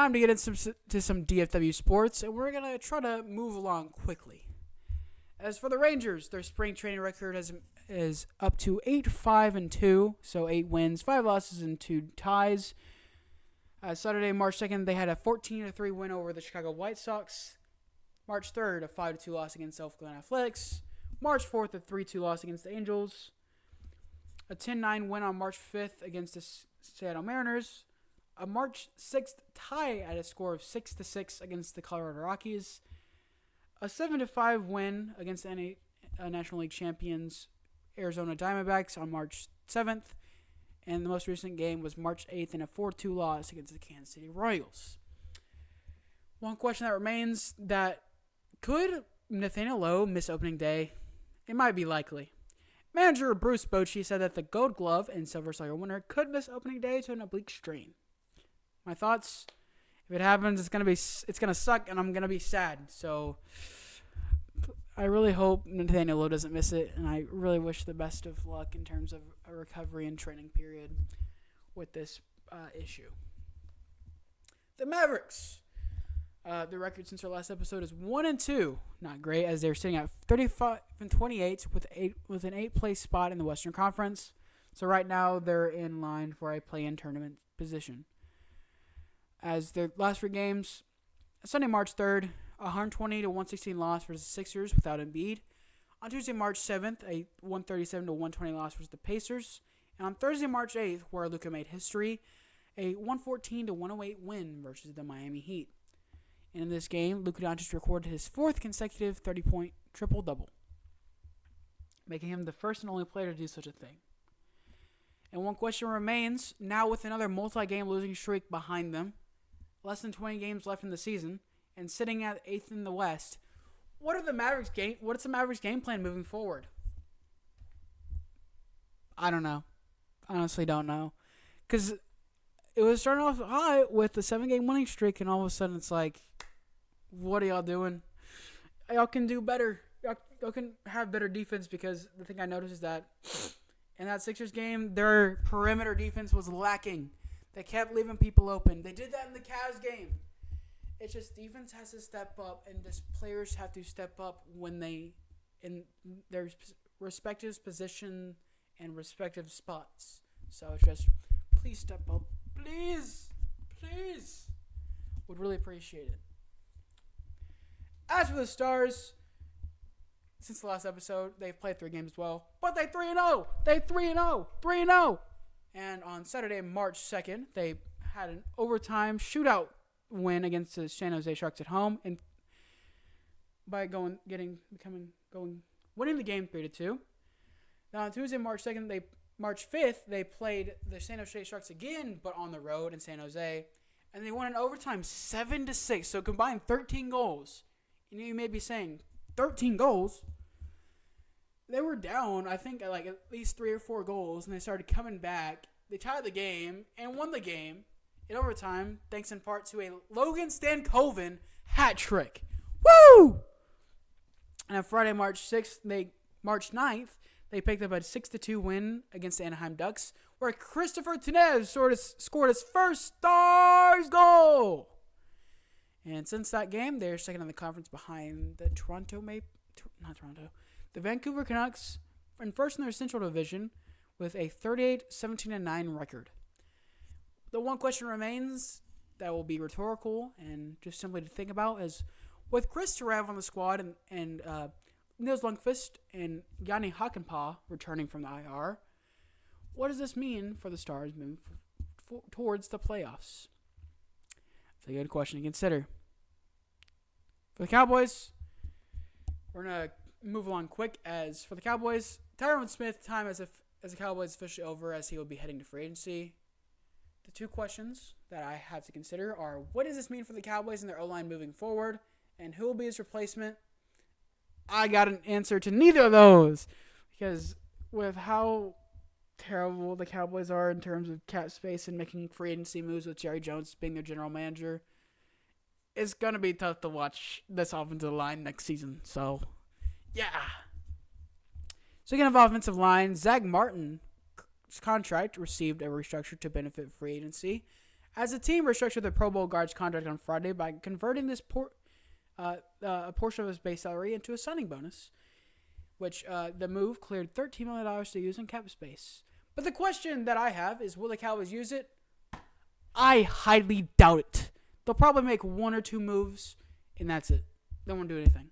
Time to get into some DFW sports, and we're going to try to move along quickly. As for the Rangers, their spring training record is up to 8-5-2, so 8 wins, 5 losses, and 2 ties. Saturday, March 2nd, they had a 14-3 win over the Chicago White Sox. March 3rd, a 5-2 loss against Oakland Athletics. March 4th, a 3-2 loss against the Angels. A 10-9 win on March 5th against the Seattle Mariners. A March 6th tie at a score of 6-6 against the Colorado Rockies. A 7-5 win against the National League champions Arizona Diamondbacks on March 7th. And the most recent game was March 8th in a 4-2 loss against the Kansas City Royals. One question that remains, that could Nathaniel Lowe miss opening day? It might be likely. Manager Bruce Bochy said that the Gold Glove and Silver Slugger winner could miss opening day to an oblique strain. My thoughts: if it happens, it's gonna suck, and I'm gonna be sad. So I really hope Nathaniel Lowe doesn't miss it, and I really wish the best of luck in terms of a recovery and training period with this issue. The Mavericks. The record since our last episode is 1-2. Not great, as they're sitting at 35-28 with an 8th-place spot in the Western Conference. So right now they're in line for a play-in tournament position. As their last 3 games, Sunday, March 3rd, a 120-116 loss versus the Sixers without Embiid. On Tuesday, March 7th, a 137-120 loss versus the Pacers. And on Thursday, March 8th, where Luka made history, a 114-108 win versus the Miami Heat. And in this game, Luka Doncic recorded his 4th consecutive 30-point triple-double, making him the first and only player to do such a thing. And one question remains, now with another multi-game losing streak behind them, less than 20 games left in the season, and sitting at 8th in the West, what's the Mavericks game plan moving forward? I don't know. Honestly, don't know. Because it was starting off high with the 7-game winning streak, and all of a sudden it's like, what are y'all doing? Y'all can do better. Y'all can have better defense, because the thing I noticed is that in that Sixers game, their perimeter defense was lacking. They kept leaving people open. They did that in the Cavs game. It's just defense has to step up, and just players have to step up when they in their respective position and respective spots. So it's just, please step up. Please. Would really appreciate it. As for the Stars, since the last episode, they've played 3 games as well. But they 3-0. They 3-0. 3-0. And on Saturday, March 2nd, they had an overtime shootout win against the San Jose Sharks at home, and by winning the game 3-2. Now on Tuesday, March 5th, they played the San Jose Sharks again, but on the road in San Jose, and they won in overtime 7-6. So combined 13 goals. And you may be saying, 13 goals? They were down, I think, at least 3 or 4 goals, and they started coming back. They tied the game and won the game in overtime, thanks in part to a Logan Stankoven hat trick. Woo! And on Friday, March 9th, they picked up a 6-2 win against the Anaheim Ducks, where Christopher Tenez scored his first Stars goal. And since that game, they're second in the conference behind the the Vancouver Canucks, and first in their Central Division with a 38-17-9 record. The one question remains that will be rhetorical and just simply to think about is, with Chris Tarev on the squad and Nils Lundqvist and Yanni Hakanpää returning from the IR, what does this mean for the Stars moving towards the playoffs? It's a good question to consider. For the Cowboys, we're going to move along quick. As for the Cowboys, Tyron Smith time as a Cowboys is officially over, as he will be heading to free agency. The 2 questions that I have to consider are, what does this mean for the Cowboys and their O-line moving forward, and who will be his replacement? I got an answer to neither of those, because with how terrible the Cowboys are in terms of cap space and making free agency moves with Jerry Jones being their general manager, it's going to be tough to watch this offensive line next season. So, yeah. Speaking of offensive line, Zach Martin's contract received a restructure to benefit free agency as the team restructured the Pro Bowl guard's contract on Friday by converting a portion of his base salary into a signing bonus, which the move cleared $13 million to use in cap space. But the question that I have is, will the Cowboys use it? I highly doubt it. They'll probably make one or two moves, and that's it. They won't do anything.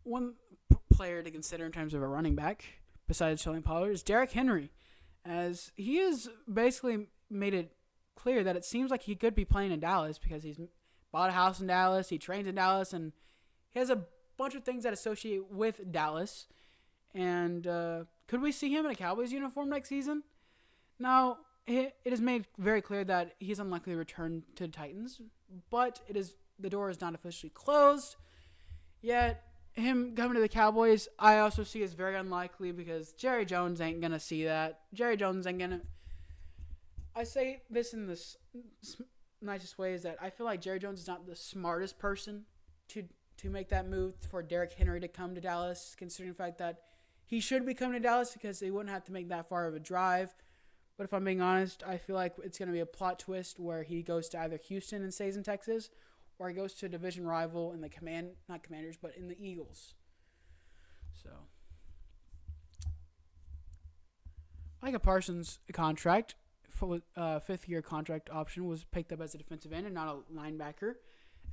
One player to consider in terms of a running back, besides Tony Pollard, is Derrick Henry, as he has basically made it clear that it seems like he could be playing in Dallas because he's bought a house in Dallas, he trains in Dallas, and he has a bunch of things that associate with Dallas. And could we see him in a Cowboys uniform next season? Now, it is made very clear that he's unlikely to return to the Titans, but the door is not officially closed. Yet, him coming to the Cowboys, I also see as very unlikely because Jerry Jones ain't going to see that. Jerry Jones ain't going to... I say this in the nicest way, is that I feel like Jerry Jones is not the smartest person to make that move for Derrick Henry to come to Dallas, considering the fact that he should be coming to Dallas because they wouldn't have to make that far of a drive. But if I'm being honest, I feel like it's going to be a plot twist where he goes to either Houston and stays in Texas, or he goes to a division rival in the not Commanders, but in the Eagles. So, Micah Parsons' contract, fifth-year contract option, was picked up as a defensive end and not a linebacker,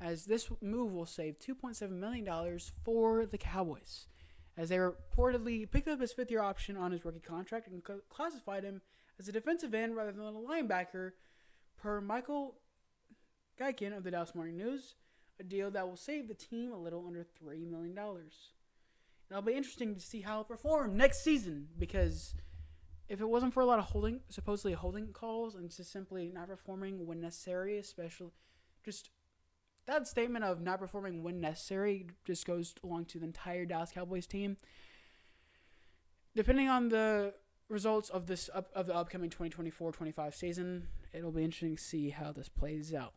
as this move will save $2.7 million for the Cowboys, as they reportedly picked up his fifth-year option on his rookie contract and classified him as a defensive end rather than a linebacker, per Michael Geiken of the Dallas Morning News, a deal that will save the team a little under $3 million. And it'll be interesting to see how he'll perform next season, because if it wasn't for a lot of supposedly holding calls and just simply not performing when necessary, especially just that statement of not performing when necessary just goes along to the entire Dallas Cowboys team. Depending on the results of the upcoming 2024-25 season, it'll be interesting to see how this plays out.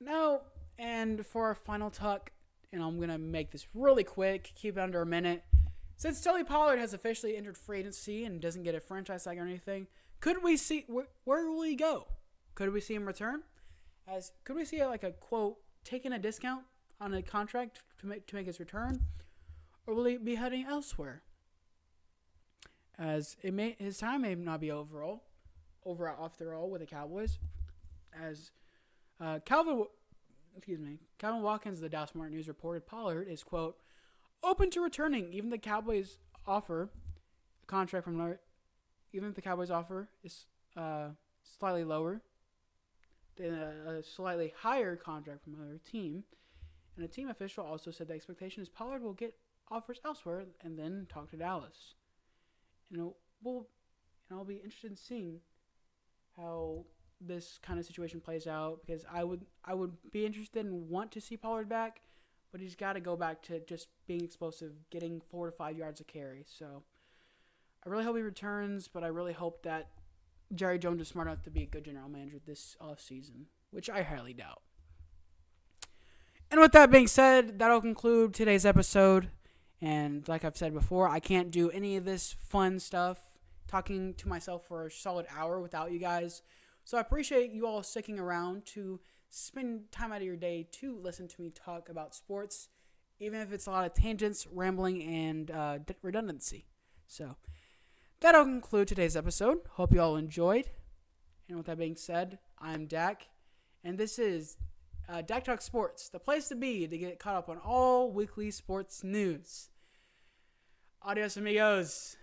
Now, and for our final talk, and I'm going to make this really quick, keep it under a minute. Since Tony Pollard has officially entered free agency and doesn't get a franchise tag or anything, could we see, where will he go? Could we see him return? Could we see a quote, taking a discount on a contract to make his return? Or will he be heading elsewhere? As his time may not be over after all with the Cowboys, as Calvin Watkins of the Dallas Morning News reported Pollard is, quote, open to returning, even if the Cowboys offer a contract from another, even if the Cowboys offer is slightly lower than a slightly higher contract from another team. And a team official also said the expectation is Pollard will get offers elsewhere and then talk to Dallas. And I'll be interested in seeing how this kind of situation plays out, because I would be interested and want to see Pollard back, but he's got to go back to just being explosive, getting 4 to 5 yards a carry. So I really hope he returns, but I really hope that Jerry Jones is smart enough to be a good general manager this offseason, which I highly doubt. And with that being said, that'll conclude today's episode. And like I've said before, I can't do any of this fun stuff, talking to myself for a solid hour without you guys. So I appreciate you all sticking around to spend time out of your day to listen to me talk about sports, even if it's a lot of tangents, rambling, and redundancy. So that'll conclude today's episode. Hope you all enjoyed. And with that being said, I'm Dak, and this is Dak Talk Sports, the place to be to get caught up on all weekly sports news. Adios, amigos.